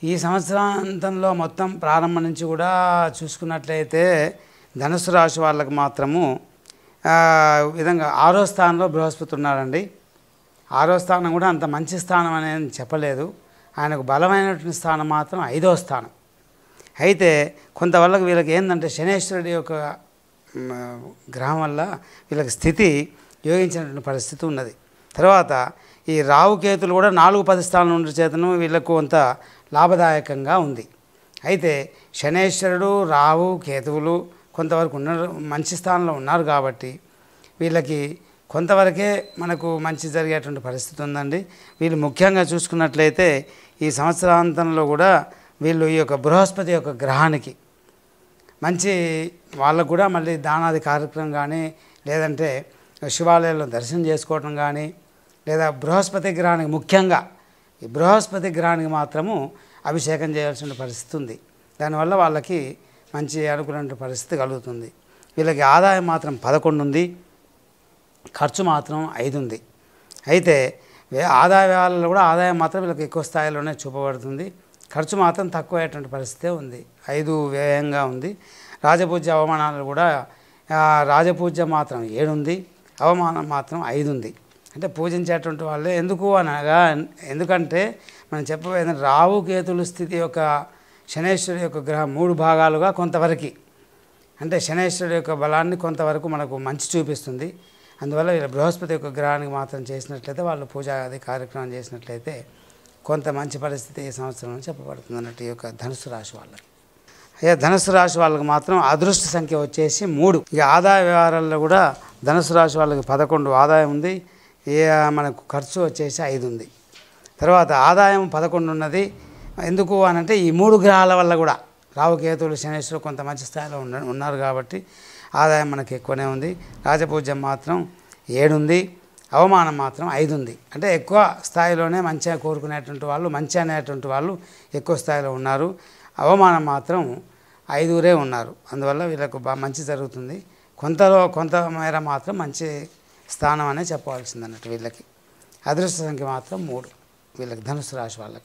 ఈ సంవత్సరాంతంలో మొత్తం ప్రారంభం నుంచి కూడా చూసుకున్నట్లయితే ధనుసు రాశి వాళ్ళకి మాత్రము విధంగా 6వ స్థానంలో బృహస్పతి ఉన్నాడండి. 6వ స్థానం కూడా అంత మంచి స్థానం అనేది చెప్పలేదు. ఆయనకు బలమైనటువంటి స్థానం మాత్రం 5వ స్థానం. అయితే కొంతవరకు వీళ్ళకి ఏంటంటే శనేశ్వరుడి యొక్క గ్రహం వల్ల వీళ్ళకి స్థితి యోగించినటువంటి పరిస్థితి ఉన్నది. తర్వాత ఈ రావుకేతులు కూడా 4-10 స్థానం ఉండే చేతను వీళ్ళకు కొంత లాభదాయకంగా ఉంది. అయితే శనేశ్వరుడు రావు కేతువులు కొంతవరకు ఉన్నారు, మంచి స్థానంలో ఉన్నారు కాబట్టి వీళ్ళకి కొంతవరకే మనకు మంచి జరిగేటువంటి పరిస్థితి ఉందండి. వీళ్ళు ముఖ్యంగా చూసుకున్నట్లయితే ఈ సంవత్సరాంతంలో కూడా వీళ్ళు ఈ యొక్క బృహస్పతి యొక్క గ్రహానికి మంచి వాళ్ళకు కూడా మళ్ళీ దానాది కార్యక్రమం కానీ లేదంటే శివాలయాల్లో దర్శనం చేసుకోవటం కానీ లేదా బృహస్పతి గ్రహానికి ముఖ్యంగా ఈ బృహస్పతి గ్రహానికి మాత్రము అభిషేకం చేయాల్సిన పరిస్థితి ఉంది. దానివల్ల వాళ్ళకి మంచి అనుకున్న పరిస్థితి కలుగుతుంది. వీళ్ళకి ఆదాయం మాత్రం 11 ఉంది, ఖర్చు మాత్రం 5 ఉంది. అయితే ఆదాయాలలో కూడా ఆదాయం మాత్రం వీళ్ళకి ఎక్కువ స్థాయిలోనే చూపబడుతుంది, ఖర్చు మాత్రం తక్కువయ్యేటువంటి పరిస్థితే ఉంది. 5 వ్యయంగా ఉంది. రాజపూజ్య అవమానాలు కూడా రాజపూజ్య మాత్రం 7 ఉంది, అవమానం మాత్రం 5 ఉంది. అంటే పూజించేటువంటి వాళ్ళే ఎందుకు అనగా ఎందుకంటే మనం చెప్పబోయేది రావు కేతుల స్థితి యొక్క శనేశ్వరుడు యొక్క గ్రహం 3 భాగాలుగా కొంతవరకు అంటే శనేశ్వరుడు యొక్క బలాన్ని కొంతవరకు మనకు మంచి చూపిస్తుంది. అందువల్ల వీళ్ళ బృహస్పతి యొక్క గ్రహానికి మాత్రం చేసినట్లయితే వాళ్ళు పూజాది కార్యక్రమం చేసినట్లయితే కొంత మంచి పరిస్థితి ఈ సంవత్సరంలో చెప్పబడుతుంది అన్నట్టు ఈ యొక్క ధనుసు రాశి వాళ్ళకి. అయ్యా ధనుసు రాశి వాళ్ళకి మాత్రం అదృష్ట సంఖ్య వచ్చేసి 3. ఇక ఆదాయ వ్యవహారాల్లో కూడా ధనుసు రాశి వాళ్ళకి 11 ఆదాయం ఉంది, మనకు ఖర్చు వచ్చేసి 5 ఉంది. తర్వాత ఆదాయం 11 ఉన్నది. ఎందుకు అనంటే ఈ 3 గ్రహాల వల్ల కూడా రావుకేతువులు శనేశ్వరుడు కొంత మంచి స్థాయిలో ఉన్నారు కాబట్టి ఆదాయం మనకి ఎక్కువనే ఉంది. రాజపూజ్యం మాత్రం 7 ఉంది, అవమానం మాత్రం 5 ఉంది. అంటే ఎక్కువ స్థాయిలోనే మంచిగా కోరుకునేటువంటి వాళ్ళు మంచి అనేటువంటి వాళ్ళు ఎక్కువ స్థాయిలో ఉన్నారు, అవమానం మాత్రం 5 ఉన్నారు. అందువల్ల వీళ్ళకు మంచి జరుగుతుంది. కొంత మేర మాత్రం మంచి స్థానం అనే చెప్పవలసింది అన్నట్టు. వీళ్ళకి అదృష్ట సంఖ్య మాత్రం 3 వీళ్ళకి ధనుసు రాశి వాళ్ళకి.